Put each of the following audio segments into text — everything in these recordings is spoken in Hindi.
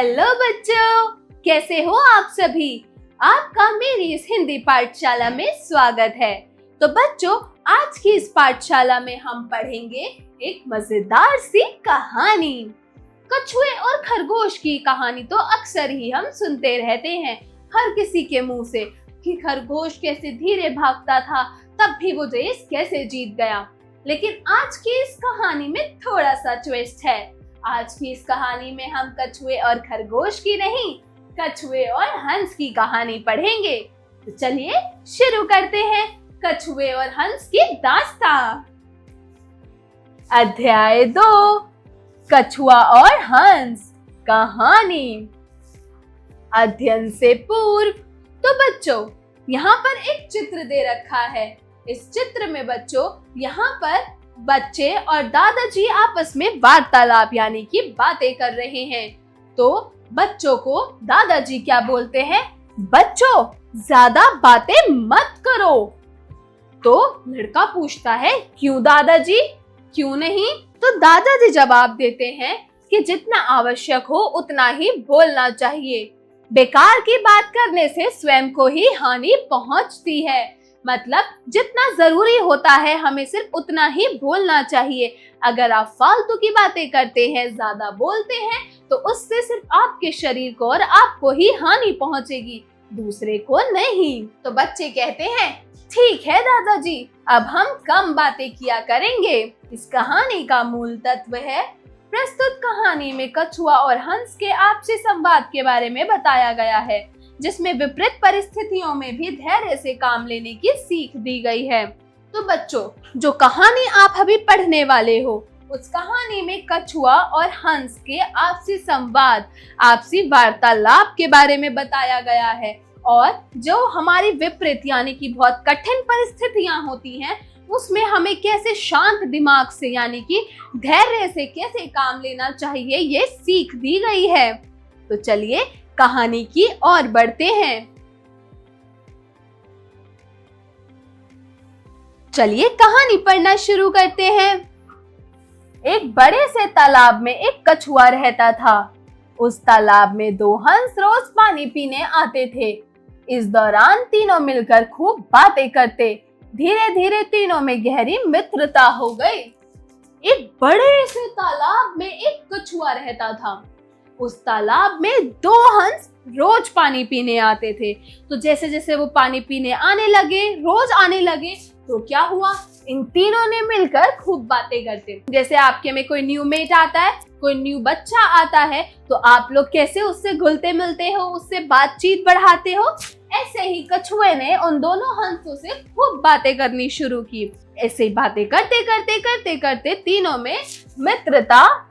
हेलो बच्चों, कैसे हो आप सभी। आपका मेरी इस हिंदी पाठशाला में स्वागत है। तो बच्चों, आज की इस पाठशाला में हम पढ़ेंगे एक मजेदार सी कहानी। कछुए और खरगोश की कहानी तो अक्सर ही हम सुनते रहते हैं हर किसी के मुंह से कि खरगोश कैसे धीरे भागता था, तब भी वो रेस कैसे जीत गया। लेकिन आज की इस कहानी में थोड़ा सा ट्विस्ट है। आज की इस कहानी में हम कछुए और खरगोश की नहीं, कछुए और हंस की कहानी पढ़ेंगे। तो चलिए शुरू करते हैं कछुए और हंस की दास्तां। अध्याय 2, कछुआ और हंस कहानी। अध्ययन से पूर्व। तो बच्चों, यहाँ पर एक चित्र दे रखा है। इस चित्र में बच्चों, यहाँ पर बच्चे और दादाजी आपस में वार्तालाप यानी कि बातें कर रहे हैं। तो बच्चों को दादाजी क्या बोलते हैं? बच्चों, ज्यादा बातें मत करो। तो लड़का पूछता है, क्यों दादाजी, क्यों नहीं? तो दादाजी जवाब देते हैं कि जितना आवश्यक हो उतना ही बोलना चाहिए। बेकार की बात करने से स्वयं को ही हानि पहुंचती है। मतलब जितना जरूरी होता है हमें सिर्फ उतना ही बोलना चाहिए। अगर आप फालतू की बातें करते हैं, ज्यादा बोलते हैं, तो उससे सिर्फ आपके शरीर को और आपको ही हानि पहुंचेगी, दूसरे को नहीं। तो बच्चे कहते हैं, ठीक है दादाजी, अब हम कम बातें किया करेंगे। इस कहानी का मूल तत्व है, प्रस्तुत कहानी में कछुआ और हंस के आपसी संवाद के बारे में बताया गया है, जिसमें विपरीत परिस्थितियों में भी धैर्य से काम लेने की सीख दी गई है। तो बच्चों, जो कहानी आप अभी पढ़ने वाले हो, उस कहानी में कछुआ और हंस के आपसी संवाद, आपसी वार्तालाप के बारे में बताया गया है। और जो हमारी विपरीत यानी कि बहुत कठिन परिस्थितियां होती हैं, उसमें हमें कैसे शांत दिमाग से यानी कि धैर्य से कैसे काम लेना चाहिए, ये सीख दी गई है। तो चलिए कहानी की ओर बढ़ते हैं। चलिए कहानी पढ़ना शुरू करते हैं। एक बड़े से तालाब में एक कछुआ रहता था। उस तालाब में 2 हंस रोज पानी पीने आते थे। इस दौरान तीनों मिलकर खूब बातें करते। धीरे धीरे तीनों में गहरी मित्रता हो गई। एक बड़े से तालाब में एक कछुआ रहता था। उस तालाब में 2 हंस रोज पानी पीने आते थे। तो जैसे जैसे वो पानी पीने आने लगे, रोज आने लगे, तो क्या हुआ, इन तीनों ने मिलकर खूब बातें करते। जैसे आपके में कोई न्यू मेट आता है, कोई न्यू बच्चा आता है, तो आप लोग कैसे उससे घुलते मिलते हो, उससे बातचीत बढ़ाते हो। ऐसे ही कछुए ने उन दोनों हंसों से खूब बातें करनी शुरू की। ऐसे ही बातें करते करते करते करते तीनों में मित्रता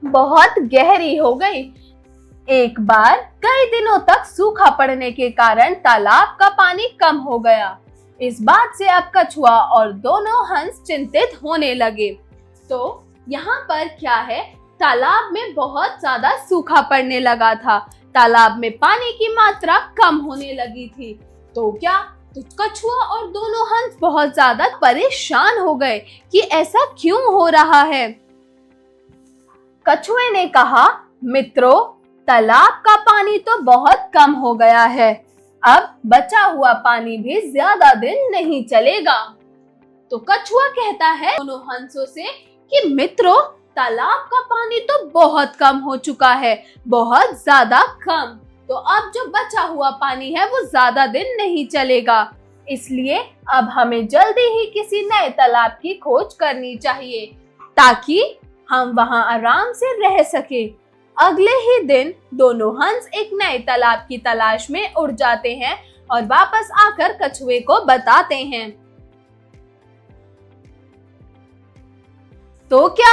बहुत गहरी हो गई। एक बार कई दिनों तक सूखा पड़ने के कारण तालाब का पानी कम हो गया। इस बात से अब कछुआ और दोनों हंस चिंतित होने लगे। तो यहाँ पर क्या है, तालाब में बहुत ज्यादा सूखा पड़ने लगा था। तालाब में पानी की मात्रा कम होने लगी थी। तो क्या, तो कछुआ और दोनों हंस बहुत ज्यादा परेशान हो गए कि ऐसा क्यों हो रहा है। कछुए ने कहा, मित्रों, तालाब का पानी तो बहुत कम हो गया है। अब बचा हुआ पानी भी ज्यादा दिन नहीं चलेगा। तो कछुआ कहता है दोनों हंसों से कि मित्रों, तालाब का पानी तो बहुत कम हो चुका है, बहुत ज्यादा कम। तो अब जो बचा हुआ पानी है वो ज्यादा दिन नहीं चलेगा। इसलिए अब हमें जल्दी ही किसी नए तालाब की खोज करनी चाहिए, ताकि हम वहां आराम से रह सके। अगले ही दिन दोनों हंस एक नए तालाब की तलाश में उड़ जाते हैं और वापस आकर कछुए को बताते हैं। तो क्या,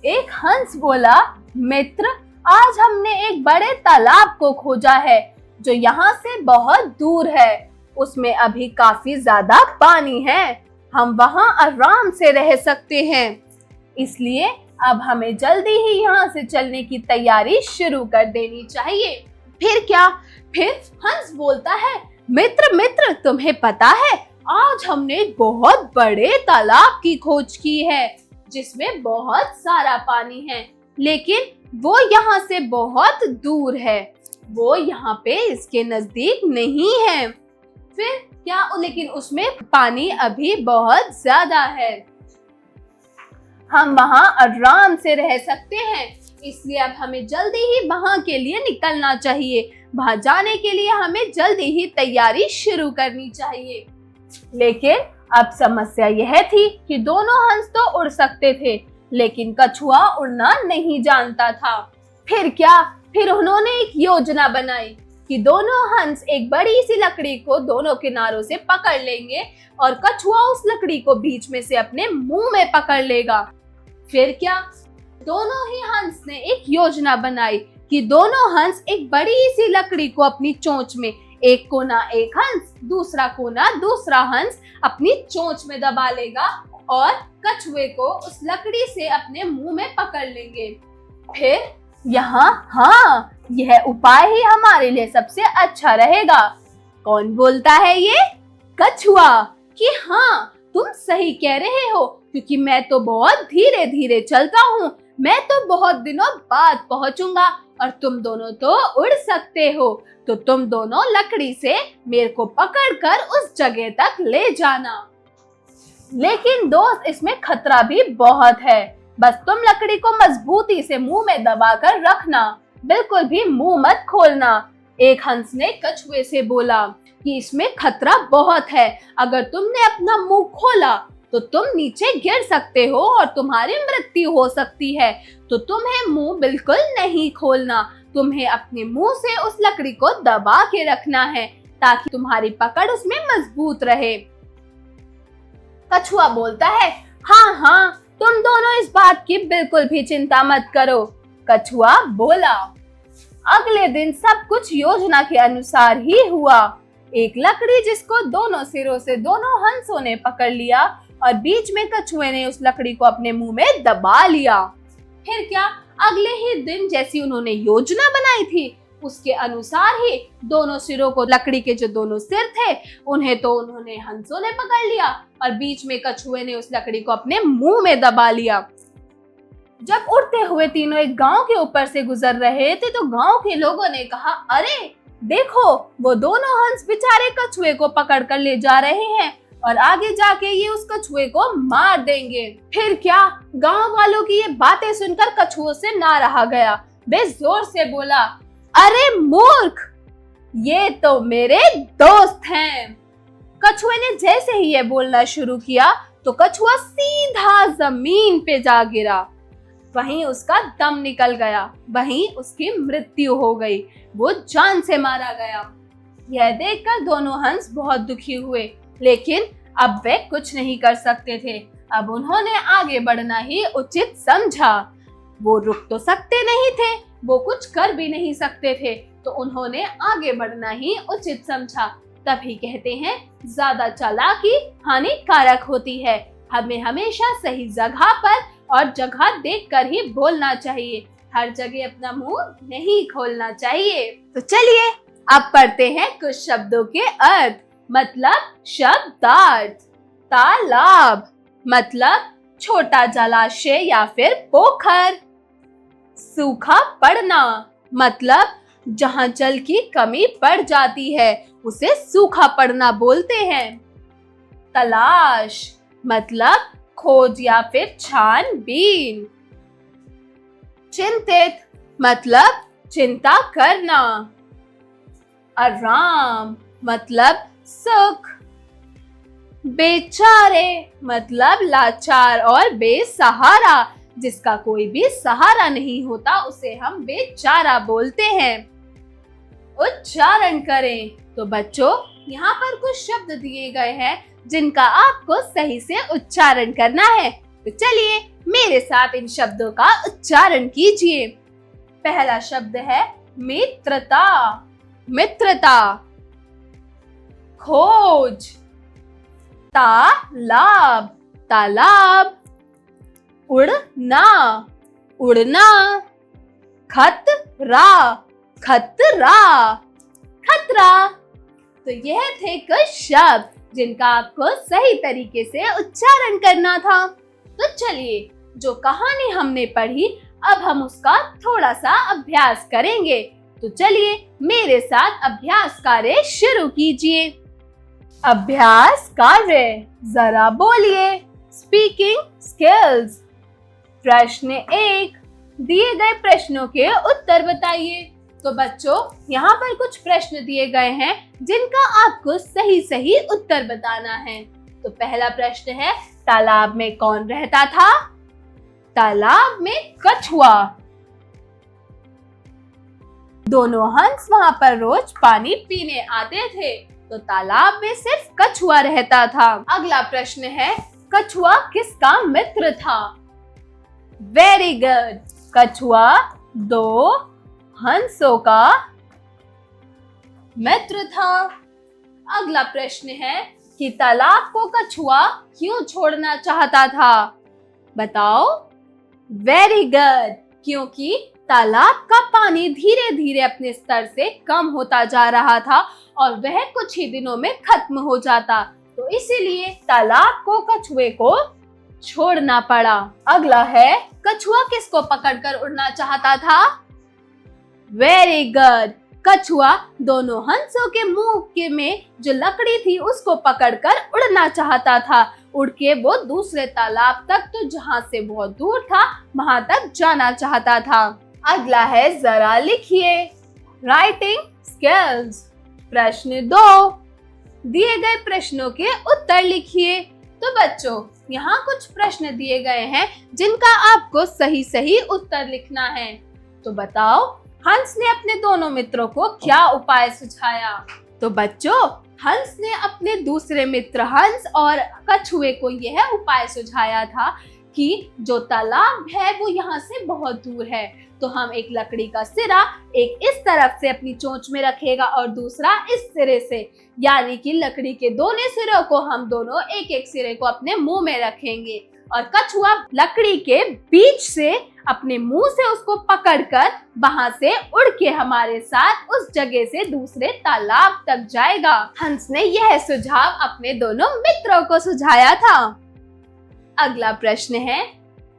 एक हंस बोला, मित्र, आज हमने एक बड़े तालाब को खोजा है जो यहाँ से बहुत दूर है। उसमें अभी काफी ज्यादा पानी है, हम वहां आराम से रह सकते हैं। इसलिए अब हमें जल्दी ही यहाँ से चलने की तैयारी शुरू कर देनी चाहिए। फिर क्या, फिर हंस बोलता है, मित्र मित्र, तुम्हें पता है, आज हमने बहुत बड़े तालाब की खोज की है, जिसमें बहुत सारा पानी है। लेकिन वो यहाँ से बहुत दूर है, वो यहाँ पे इसके नजदीक नहीं है। फिर क्या, लेकिन उसमें पानी अभी बहुत ज्यादा है। हम वहाँ आराम से रह सकते हैं, इसलिए अब हमें जल्दी ही वहाँ के लिए निकलना चाहिए। वहाँ जाने के लिए हमें जल्दी ही तैयारी शुरू करनी चाहिए। लेकिन अब समस्या यह थी कि दोनों हंस तो उड़ सकते थे, लेकिन कछुआ उड़ना नहीं जानता था। फिर क्या, फिर उन्होंने एक योजना बनाई कि दोनों हंस एक बड़ी सी लकड़ी को दोनों किनारों से पकड़ लेंगे और कछुआ उस लकड़ी को बीच में से अपने मुंह में पकड़ लेगा। फिर क्या, दोनों ही हंस ने एक योजना बनाई कि दोनों हंस एक बड़ी सी लकड़ी को अपनी चोंच में, एक कोना एक हंस, दूसरा कोना दूसरा हंस अपनी चोंच में दबा लेगा और कछुए को उस लकड़ी से अपने मुंह में पकड़ लेंगे। फिर यहाँ, हाँ, यह उपाय ही हमारे लिए सबसे अच्छा रहेगा। कौन बोलता है ये? कछुआ। कि हाँ, तुम सही कह रहे हो, क्योंकि मैं तो बहुत धीरे धीरे चलता हूँ, मैं तो बहुत दिनों बाद पहुँचूंगा और तुम दोनों तो उड़ सकते हो, तो तुम दोनों लकड़ी से मेरे को पकड़कर उस जगह तक ले जाना। लेकिन दोस्त, इसमें खतरा भी बहुत है। बस तुम लकड़ी को मजबूती से मुंह में दबाकर रखना, बिल्कुल भी मुंह मत खोलना। एक हंस ने कछुए से बोला कि इसमें खतरा बहुत है, अगर तुमने अपना मुंह खोला तो तुम नीचे गिर सकते हो और तुम्हारी मृत्यु हो सकती है, तो तुम्हें मुंह बिल्कुल नहीं खोलना, तुम्हें अपने मुंह से उस लकड़ी को दबा के रखना है ताकि तुम्हारी पकड़ उसमें मजबूत रहे। कछुआ बोलता है, हाँ हाँ, तुम दोनों इस बात की बिल्कुल भी चिंता मत करो। कछुआ बोला। अगले दिन सब कुछ योजना के अनुसार ही हुआ। एक लकड़ी जिसको दोनों सिरों से दोनों हंसों ने पकड़ लिया और बीच में कछुए ने उस लकड़ी को अपने मुंह में दबा लिया। फिर क्या, अगले ही दिन जैसी उन्होंने योजना बनाई थी उसके अनुसार ही दोनों सिरों को, लकड़ी के जो दोनों सिर थे उन्हें तो उन्होंने हंसों ने पकड़ लिया और बीच में कछुए ने उस लकड़ी को अपने मुंह में दबा लिया। जब उड़ते हुए तीनों एक गांव के ऊपर से गुजर रहे थे तो गांव के लोगों ने कहा, अरे देखो, वो दोनों हंस बेचारे कछुए को पकड़ कर ले जा रहे हैं और आगे जाके ये उस कछुए को मार देंगे। फिर क्या, गांव वालों की ये बातें सुनकर कछुओं से ना रहा गया। वे जोर से बोला, अरे मूर्ख, ये तो मेरे दोस्त हैं। कछुए ने जैसे ही ये बोलना शुरू किया तो कछुआ सीधा जमीन पे जा गिरा। वहीं उसका दम निकल गया, वहीं उसकी मृत्यु हो गई, वो जान से मारा गया। यह देखकर दोनों हंस बहुत दुखी हुए, लेकिन अब वे कुछ नहीं कर सकते थे। अब उन्होंने आगे बढ़ना ही उचित समझा। वो रुक तो सकते नहीं थे, वो कुछ कर भी नहीं सकते थे, तो उन्होंने आगे बढ़ना ही उचित समझा। तभी कहते हैं, ज्यादा चालाकी हानिकारक होती है। हमें हमेशा सही जगह पर और जगह देखकर ही बोलना चाहिए, हर जगह अपना मुंह नहीं खोलना चाहिए। तो चलिए अब पढ़ते हैं कुछ शब्दों के अर्थ। मतलब शब्दार्थ। तालाब मतलब छोटा जलाशय या फिर पोखर। सूखा पड़ना मतलब जहां जल की कमी पड़ जाती है उसे सूखा पड़ना बोलते हैं। तलाश मतलब खोज या फिर छानबीन। चिंतित मतलब चिंता करना। आराम मतलब सुख। बेचारे मतलब लाचार और बेसहारा, जिसका कोई भी सहारा नहीं होता उसे हम बेचारा बोलते हैं। उच्चारण करें। तो बच्चों, यहाँ पर कुछ शब्द दिए गए हैं जिनका आपको सही से उच्चारण करना है। तो चलिए मेरे साथ इन शब्दों का उच्चारण कीजिए। पहला शब्द है मित्रता। मित्रता। खोज। तालाब। तालाब। उड़ना। उड़ना। खतरा। खतरा। खतरा। तो यह थे कुछ शब्द जिनका आपको सही तरीके से उच्चारण करना था। तो चलिए, जो कहानी हमने पढ़ी अब हम उसका थोड़ा सा अभ्यास करेंगे। तो चलिए मेरे साथ अभ्यास कार्य शुरू कीजिए। अभ्यास कार्य, जरा बोलिए। Speaking skills. प्रश्न 1, दिए गए प्रश्नों के उत्तर बताइए। तो बच्चों, यहाँ पर कुछ प्रश्न दिए गए हैं जिनका आपको सही सही उत्तर बताना है। तो पहला प्रश्न है, तालाब में कौन रहता था? तालाब में कछुआ। दोनों हंस वहां पर रोज पानी पीने आते थे, तो तालाब में सिर्फ कछुआ रहता था। अगला प्रश्न है, कछुआ किसका मित्र था? वेरी गुड, कछुआ 2 हंसों का मित्र था। अगला प्रश्न है कि तालाब को कछुआ क्यों छोड़ना चाहता था? बताओ। वेरी गुड, क्योंकि तालाब का पानी धीरे धीरे अपने स्तर से कम होता जा रहा था और वह कुछ ही दिनों में खत्म हो जाता, तो इसीलिए तालाब को कछुए को छोड़ना पड़ा। अगला है, कछुआ किसको पकड़कर उड़ना चाहता था? वेरी गुड, कछुआ दोनों हंसों के मुंह में जो लकड़ी थी उसको पकड़कर उड़ना चाहता था। उड़ के वो दूसरे तालाब तक, तो जहाँ से बहुत दूर था वहां तक जाना चाहता था। अगला है, जरा लिखिए। Writing skills. प्रश्न 2, दिए गए प्रश्नों के उत्तर लिखिए। तो बच्चों, यहाँ कुछ प्रश्न दिए गए हैं जिनका आपको सही सही उत्तर लिखना है। तो बताओ, हंस ने अपने दोनों मित्रों को क्या उपाय सुझाया? तो बच्चों, हंस ने अपने दूसरे मित्र हंस और कछुए को यह उपाय सुझाया था कि जो तालाब है वो यहाँ से बहुत दूर है, तो हम एक लकड़ी का सिरा एक इस तरफ से अपनी चोंच में रखेगा और दूसरा इस सिरे से, यानी कि लकड़ी के दोनों सिरों को हम दोनों एक एक सिरे को अपने मुंह में रखेंगे और कछुआ लकड़ी के बीच से अपने मुंह से उसको पकड़कर वहां से उड़ के हमारे साथ उस जगह से दूसरे तालाब तक जाएगा। हंस ने यह सुझाव अपने दोनों मित्रों को सुझाया था। अगला प्रश्न है,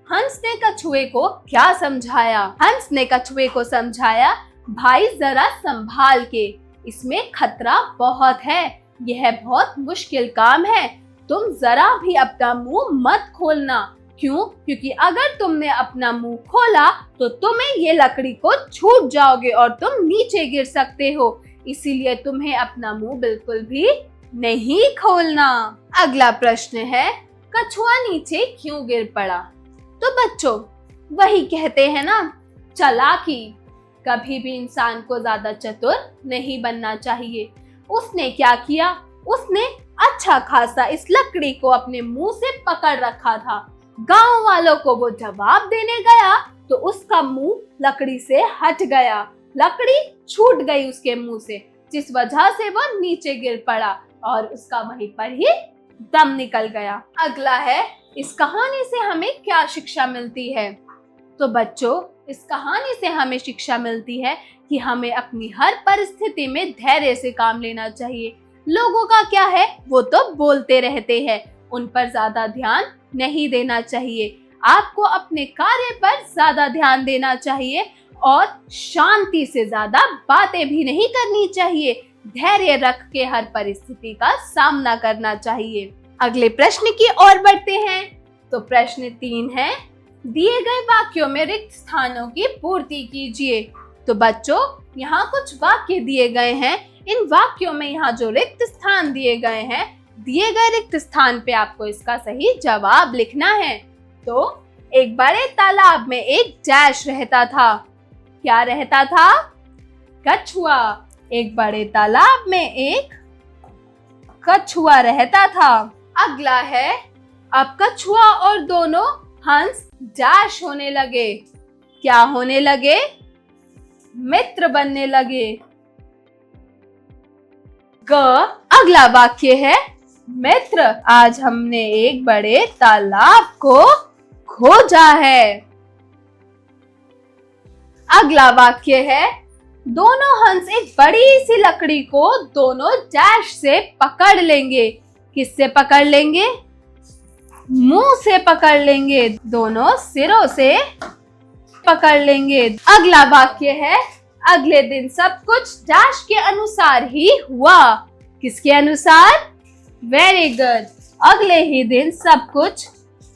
हंस ने कछुए को क्या समझाया? हंस ने कछुए को समझाया, भाई जरा संभाल के, इसमें खतरा बहुत है, यह बहुत मुश्किल काम है, तुम जरा भी अपना मुंह मत खोलना। क्यों? क्योंकि अगर तुमने अपना मुंह खोला तो तुम्हें ये लकड़ी को छूट जाओगे और तुम नीचे गिर सकते हो, इसीलिए तुम्हें अपना मुंह बिल्कुल भी नहीं खोलना। अगला प्रश्न है, कछुआ नीचे क्यों गिर पड़ा? तो बच्चों, वही कहते हैं ना, चालाकी। कभी भी इंसान को ज्यादा चतुर नहीं बनना चाहिए। उसने क्या किया? उसने अच्छा खासा इस लकड़ी को अपने मुंह से पकड़ रखा था। गांव वालों को वो जवाब देने गया तो उसका मुंह लकड़ी से हट गया, लकड़ी छूट गई उसके मुंह से, जिस वजह से वो नीचे गिर पड़ा और उसका वहीं पर ही दम निकल गया। अगला है, इस कहानी से हमें क्या शिक्षा मिलती है? तो बच्चों, इस कहानी से हमें शिक्षा मिलती है कि हमें अपनी हर परिस्थिति में धैर्य से काम लेना चाहिए। लोगों का क्या है, वो तो बोलते रहते हैं, उन पर ज्यादा ध्यान नहीं देना चाहिए। आपको अपने कार्य पर ज्यादा ध्यान देना चाहिए और शांति से ज्यादा बातें भी नहीं करनी चाहिए। धैर्य रख के हर परिस्थिति का सामना करना चाहिए। अगले प्रश्न की ओर बढ़ते हैं। तो प्रश्न 3 है, दिए गए वाक्यों में रिक्त स्थानों की पूर्ति कीजिए। तो बच्चों, यहाँ कुछ वाक्य दिए गए हैं। इन वाक्यों में यहाँ जो रिक्त स्थान दिए गए हैं, दिए गए रिक्त स्थान पे आपको इसका सही जवाब लिखना है। तो एक बड़े तालाब में एक डैश रहता था। क्या रहता था? कछुआ। एक बड़े तालाब में एक कछुआ रहता था। अगला है, अब कछुआ और दोनों हंस डैश होने लगे। क्या होने लगे? मित्र बनने लगे। अगला वाक्य है, मित्र, आज हमने एक बड़े तालाब को खोजा है। अगला वाक्य है, दोनों हंस एक बड़ी सी लकड़ी को दोनों डैश से पकड़ लेंगे। किससे पकड़ लेंगे? मुंह से पकड़ लेंगे। दोनों सिरों से पकड़ लेंगे। अगला वाक्य है, अगले दिन सब कुछ डैश के अनुसार ही हुआ। किसके अनुसार? Very good. अगले ही दिन सब कुछ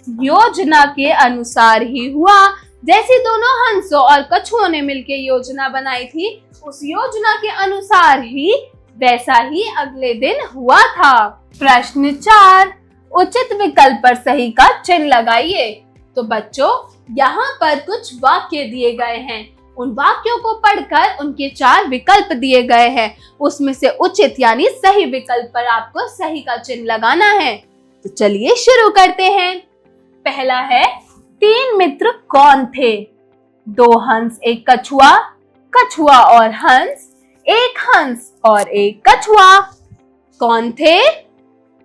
योजना के अनुसार ही हुआ। जैसे दोनों हंसों और कछुओं ने मिलकर योजना बनाई थी, उस योजना के अनुसार ही वैसा ही अगले दिन हुआ था। प्रश्न 4, उचित विकल्प पर सही का चिन्ह लगाइए। तो बच्चों, यहाँ पर कुछ वाक्य दिए गए हैं। उन वाक्यों को पढ़कर उनके 4 विकल्प दिए गए हैं। उसमें से उचित यानी सही विकल्प पर आपको सही का चिन्ह लगाना है। तो चलिए शुरू करते हैं। पहला है, 3 मित्र कौन थे? 2 हंस एक कछुआ, कछुआ और हंस, एक हंस और एक कछुआ। कौन थे?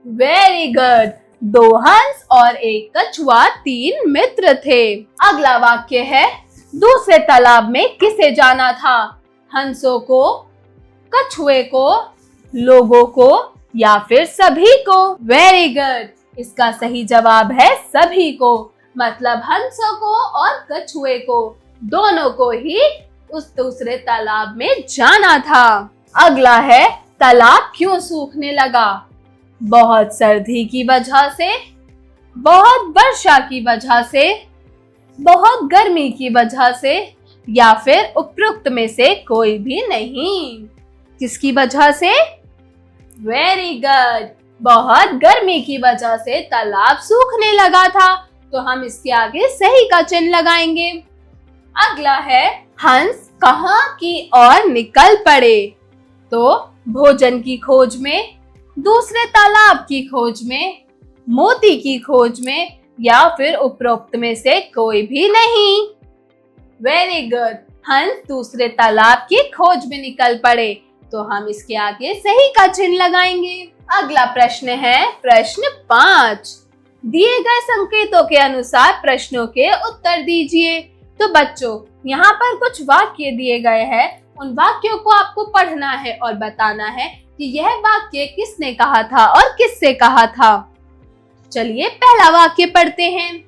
Very good. 2 हंस और एक कछुआ 3 मित्र थे। अगला वाक्य है, दूसरे तालाब में किसे जाना था? हंसों को, कछुए को, लोगों को या फिर सभी को? Very good. इसका सही जवाब है सभी को, मतलब हंसों को और कछुए को, दोनों को ही उस दूसरे तालाब में जाना था। अगला है, तालाब क्यों सूखने लगा? बहुत सर्दी की वजह से, बहुत वर्षा की वजह से, बहुत गर्मी की वजह से या फिर उपरोक्त में से कोई भी नहीं। किसकी वजह से? Very good. बहुत गर्मी की वजह से तालाब सूखने लगा था, तो हम इसके आगे सही का चिन्ह लगाएंगे। अगला है, हंस कहाँ की ओर निकल पड़े? तो भोजन की खोज में, दूसरे तालाब की खोज में, मोती की खोज में या फिर उपरोक्त में से कोई भी नहीं। Very good. हंस दूसरे तालाब की खोज में निकल पड़े, तो हम इसके आगे सही का चिन्ह लगाएंगे। अगला प्रश्न है, प्रश्न 5। दिए गए संकेतों के अनुसार प्रश्नों के उत्तर दीजिए। तो बच्चों, यहाँ पर कुछ वाक्य दिए गए हैं। उन वाक्यों को आपको पढ़ना है और बताना है कि यह वाक्य किसने कहा था और किससे कहा था। चलिए पहला वाक्य पढ़ते हैं।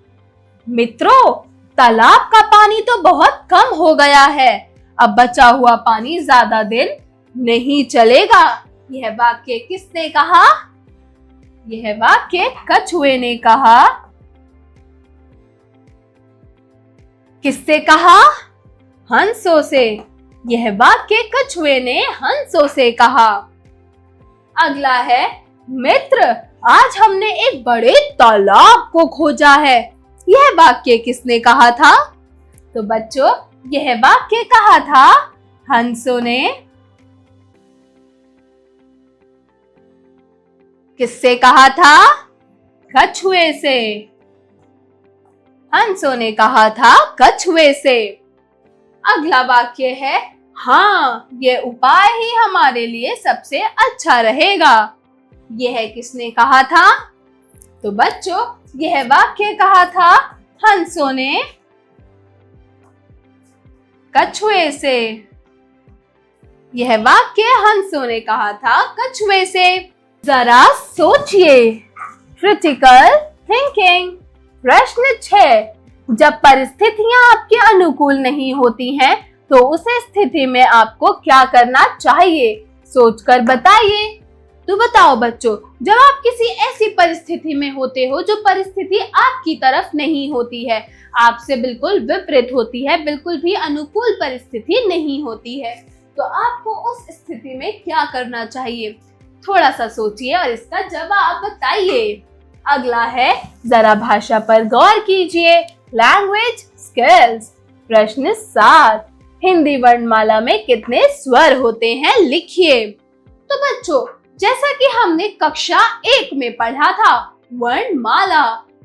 मित्रों, तालाब का पानी तो बहुत कम हो गया है। अब बचा हुआ पानी ज्यादा दिन नहीं चलेगा। यह वाक्य किसने कहा? यह वाक्य कछुए ने कहा। किससे कहा? हंसों से। यह वाक्य कछुए ने हंसों से कहा। अगला है, मित्र, आज हमने एक बड़े तालाब को खोजा है। यह वाक्य किसने कहा था? तो बच्चों, यह वाक्य कहा था हंसों ने। किससे कहा था? कछुए से। हंसों ने कहा था कछुए से। अगला वाक्य है, हाँ, यह उपाय ही हमारे लिए सबसे अच्छा रहेगा। यह किसने कहा था? तो बच्चों, यह वाक्य कहा था हंसों ने कछुए से। यह वाक्य हंसों ने कहा था कछुए से। जरा सोचिए, क्रिटिकल थिंकिंग। प्रश्न 6, जब परिस्थितियां आपके अनुकूल नहीं होती हैं, तो उस स्थिति में आपको क्या करना चाहिए? सोचकर बताइए। तो बताओ बच्चों, जब आप किसी ऐसी परिस्थिति में होते हो जो परिस्थिति आपकी तरफ नहीं होती है, आपसे बिल्कुल विपरीत होती है, बिल्कुल भी अनुकूल परिस्थिति नहीं होती है, तो आपको उस स्थिति में क्या करना चाहिए? थोड़ा सा सोचिए और इसका जवाब बताइए। अगला है, जरा भाषा पर गौर कीजिए। Language skills. प्रश्न 7, हिंदी वर्णमाला में कितने स्वर होते हैं? लिखिए। तो बच्चों, जैसा कि हमने कक्षा 1 में पढ़ा था,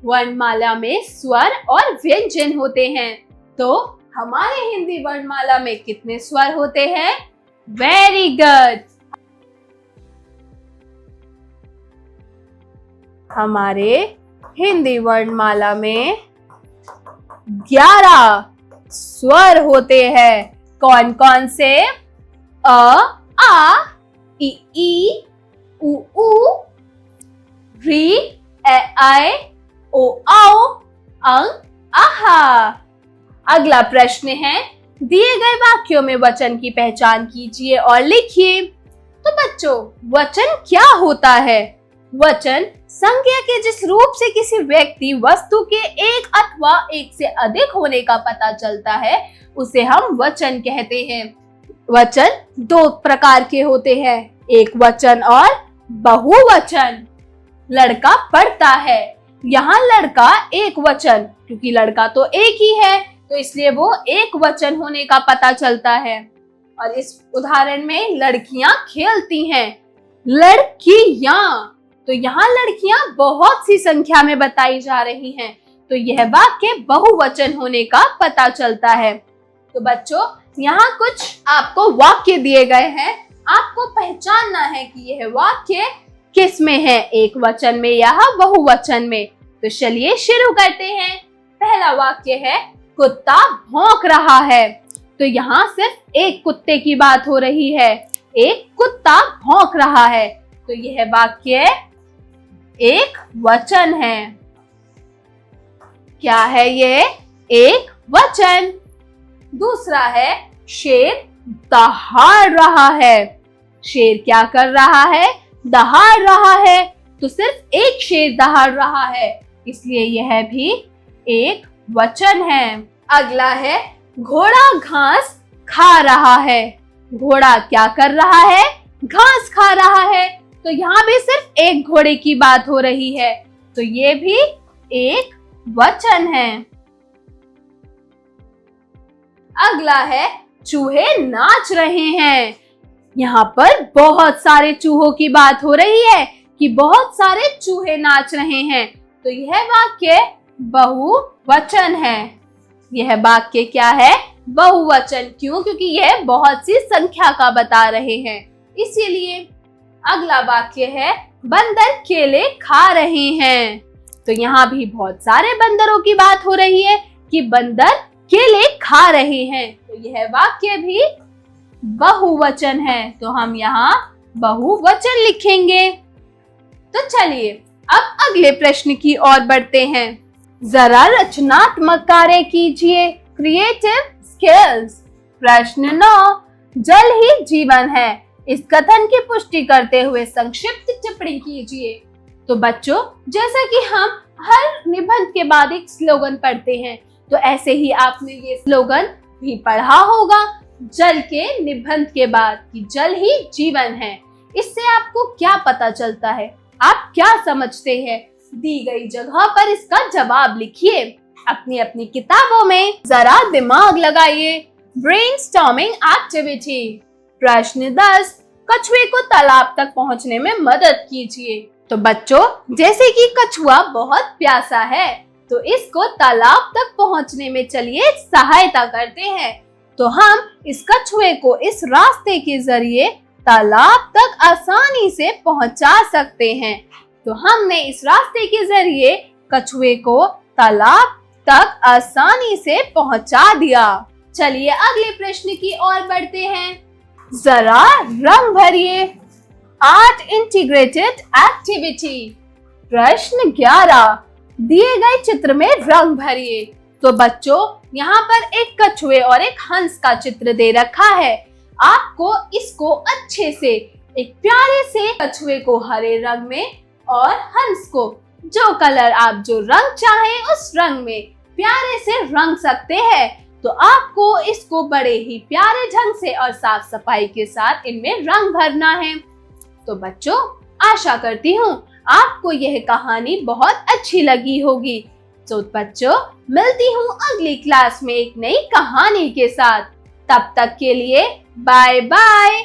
वर्णमाला में स्वर और व्यंजन होते हैं। तो हमारे हिंदी वर्णमाला में कितने स्वर होते हैं? Very good. हमारे हिंदी वर्णमाला में 11 स्वर होते हैं। कौन कौन से? अ, आ, ई, उ, री, ए, ऐ, ओ, औ, अंग, आहा। अगला प्रश्न है, दिए गए वाक्यों में वचन की पहचान कीजिए और लिखिए। तो बच्चों, वचन क्या होता है? वचन संज्ञा के जिस रूप से किसी व्यक्ति वस्तु के एक अथवा एक से अधिक होने का पता चलता है उसे हम वचन कहते हैं। वचन दो प्रकार के होते हैं, एक वचन और बहुवचन। लड़का पढ़ता है, यहाँ लड़का एक वचन, क्योंकि लड़का तो एक ही है तो इसलिए वो एक वचन होने का पता चलता है। और इस उदाहरण में लड़कियां खेलती हैं, लड़कियां, तो यहाँ लड़कियां बहुत सी संख्या में बताई जा रही हैं, तो यह वाक्य बहुवचन होने का पता चलता है। तो बच्चों, यहाँ कुछ आपको वाक्य दिए गए हैं, आपको पहचानना है कि यह वाक्य किस में है, एक वचन में या बहुवचन में। तो चलिए शुरू करते हैं। पहला वाक्य है, कुत्ता भौंक रहा है। तो यहाँ सिर्फ एक कुत्ते की बात हो रही है, एक कुत्ता भौंक रहा है, तो यह वाक्य एक वचन है। क्या है ये? एक वचन। दूसरा है, शेर दहाड़ रहा है। शेर क्या कर रहा है? दहाड़ रहा है। तो सिर्फ एक शेर दहाड़ रहा है, इसलिए यह भी एक वचन है। अगला है, घोड़ा घास खा रहा है। घोड़ा क्या कर रहा है? घास खा रहा है। तो यहाँ भी सिर्फ एक घोड़े की बात हो रही है, तो ये भी एक वचन है। अगला है, चूहे नाच रहे हैं। यहाँ पर बहुत सारे चूहों की बात हो रही है कि बहुत सारे चूहे नाच रहे हैं, तो यह वाक्य बहुवचन है। यह वाक्य क्या है? बहुवचन। क्यों? क्योंकि यह बहुत सी संख्या का बता रहे हैं, इसीलिए। अगला वाक्य है, बंदर केले खा रहे हैं। तो यहाँ भी बहुत सारे बंदरों की बात हो रही है कि बंदर केले खा रहे हैं, तो यह वाक्य भी बहुवचन है, तो हम यहाँ बहुवचन लिखेंगे। तो चलिए अब अगले प्रश्न की ओर बढ़ते हैं। जरा रचनात्मक कार्य कीजिए, क्रिएटिव स्किल्स। प्रश्न 9, जल ही जीवन है, इस कथन की पुष्टि करते हुए संक्षिप्त टिप्पणी कीजिए। तो बच्चों, जैसा कि हम हर निबंध के बाद एक स्लोगन पढ़ते हैं, तो ऐसे ही आपने ये स्लोगन भी पढ़ा होगा जल के निबंध के बाद कि जल ही जीवन है। इससे आपको क्या पता चलता है? आप क्या समझते हैं? दी गई जगह पर इसका जवाब लिखिए अपनी अपनी किताबों में। जरा दिमाग लगाइए। Brainstorming activity. प्रश्न 10, कछुए को तालाब तक पहुंचने में मदद कीजिए। तो बच्चों, जैसे कि कछुआ बहुत प्यासा है, तो इसको तालाब तक पहुंचने में चलिए सहायता करते हैं। तो हम इस कछुए को इस रास्ते के जरिए तालाब तक आसानी से पहुंचा सकते हैं। तो हमने इस रास्ते के जरिए कछुए को तालाब तक आसानी से पहुंचा दिया। चलिए अगले प्रश्न की ओर बढ़ते हैं। जरा रंग भरिए। Art integrated activity. प्रश्न 11, दिए गए चित्र में रंग भरिए। तो बच्चों, यहाँ पर एक कछुए और एक हंस का चित्र दे रखा है। आपको इसको अच्छे से, एक प्यारे से कछुए को हरे रंग में और हंस को जो कलर आप जो रंग चाहें उस रंग में प्यारे से रंग सकते हैं। तो आपको इसको बड़े ही प्यारे ढंग से और साफ सफाई के साथ इनमें रंग भरना है। तो बच्चों, आशा करती हूँ आपको यह कहानी बहुत अच्छी लगी होगी। तो बच्चों, मिलती हूँ अगली क्लास में एक नई कहानी के साथ। तब तक के लिए बाय बाय।